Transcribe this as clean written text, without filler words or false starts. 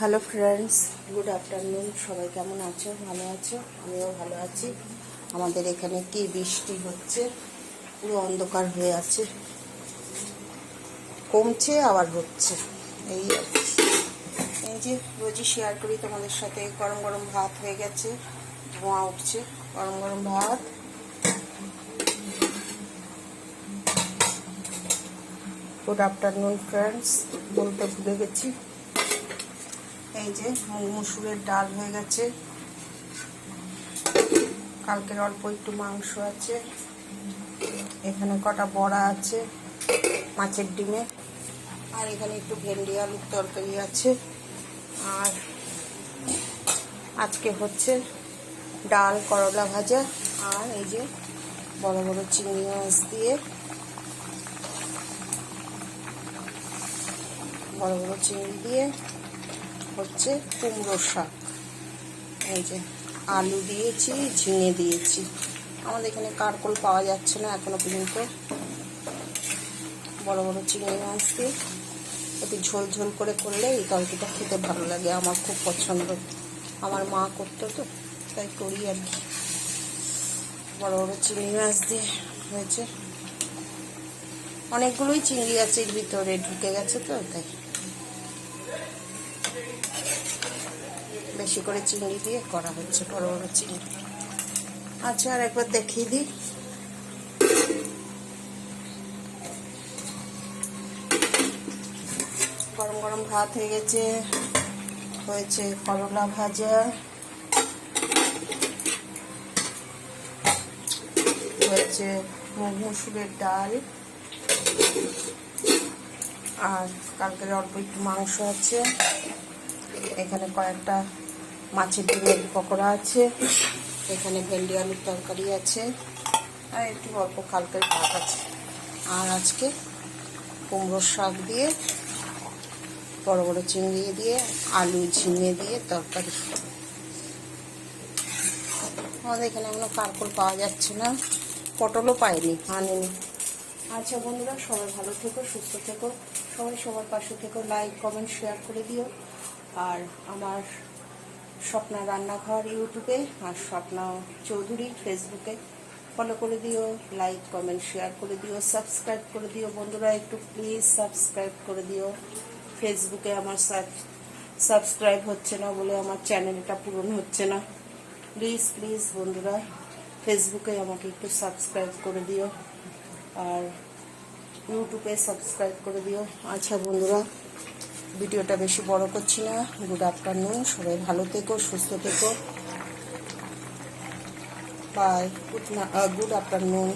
Hello friends, good afternoon. সবাই কেমন আছো? ভালো আছো? আমিও ভালো আছি। আমাদের এখানে কি বৃষ্টি হচ্ছে, পুরো অন্ধকার হয়ে আছে, কমছে আবার হচ্ছে। এই এই যে রোজই শেয়ার করি তোমাদের সাথে, গরম গরম ভাত হয়ে গেছে, ধোঁয়া উঠছে, গরম গরম ভাত। গুড আফটারনুন ফ্রেন্ডস, বলতে ভুলে গেছি। এই যে মুসুরের ডাল হয়ে গেছে, কালকের অল্প একটু মাংস আছে, এখানে কটা বড়া আছে মাছের ডিমে, আর এখানে একটু ভেন্ডি আলুর তরকারি আছে। আর আজকে হচ্ছে ডাল, করলা ভাজা, আর এই যে বড় বড় চিংড়ি মাছ দিয়ে বড় বড় চিংড়ি দিয়ে হচ্ছে কুমড়ো শাক। এই যে আলু দিয়েছি, ঝিঙে দিয়েছি। আমাদের এখানে কারকোল পাওয়া যাচ্ছে না এখনো পর্যন্ত। বড় বড় চিংড়ি মাছ দিয়ে একটু ঝোল ঝোল করে করলে এই তরকারিটা খেতে ভালো লাগে, আমার খুব পছন্দ। আমার মা করতো তো, তাই করি আর কি। বড় বড় চিংড়ি মাছ দিয়ে হয়েছে, অনেকগুলোই চিংড়ি আছে এর ভিতরে, ঢুকে গেছে তো, তাই বেশি করে চিংড়ি দিয়ে করা হচ্ছে, বড় বড় চিংড়ি। আচ্ছা, আর একবার দেখিয়ে দিই। গরম গরম ভাত হয়ে গেছে, হয়েছে করলা ভাজা, হয়েছে মুসুরের ডাল, আর কালকের অল্প একটু মাংস আছে, এখানে কয়েকটা মাছের ডিমের পকোড়া আছে, এখানে ভেন্ডি আলুর তরকারি আছে, আর একটু অল্প কালকের ভাত আছে। আর আজকে কুমড়োর শাক দিয়ে, বড় বড় চিংড়ি দিয়ে, আলু ঝিঙে দিয়ে তরকারি। আমাদের এখানে এখনো কারকোল পাওয়া যাচ্ছে না, পটলও পাইনি, আনিনি। আচ্ছা বন্ধুরা, সবাই ভালো থেকো, সুস্থ থেকো, সবাই সবার পাশে থেকো, লাইক কমেন্ট শেয়ার করে দিও। আর আমার স্বপ্না রান্নাঘর ইউটিউবে আর স্বপ্না চৌধুরী ফেসবুকে ফলো করে দিও, লাইক কমেন্ট শেয়ার করে দিও, সাবস্ক্রাইব করে দিও বন্ধুরা, একটু প্লিজ সাবস্ক্রাইব করে দিও। ফেসবুকে আমার সাবস্ক্রাইব হচ্ছে না বলে আমার চ্যানেলটা পূরণ হচ্ছে না। প্লিজ প্লিজ বন্ধুরা, ফেসবুকে আমাকে একটু সাবস্ক্রাইব করে দিও, আর ইউটিউবে সাবস্ক্রাইব করে দিও। আচ্ছা বন্ধুরা, ভিডিওটা বেশি বড় করছি না। গুড আফটারনুন, সবাই ভালো থেকো, সুস্থ থেকো, বাই, গুড আফটারনুন।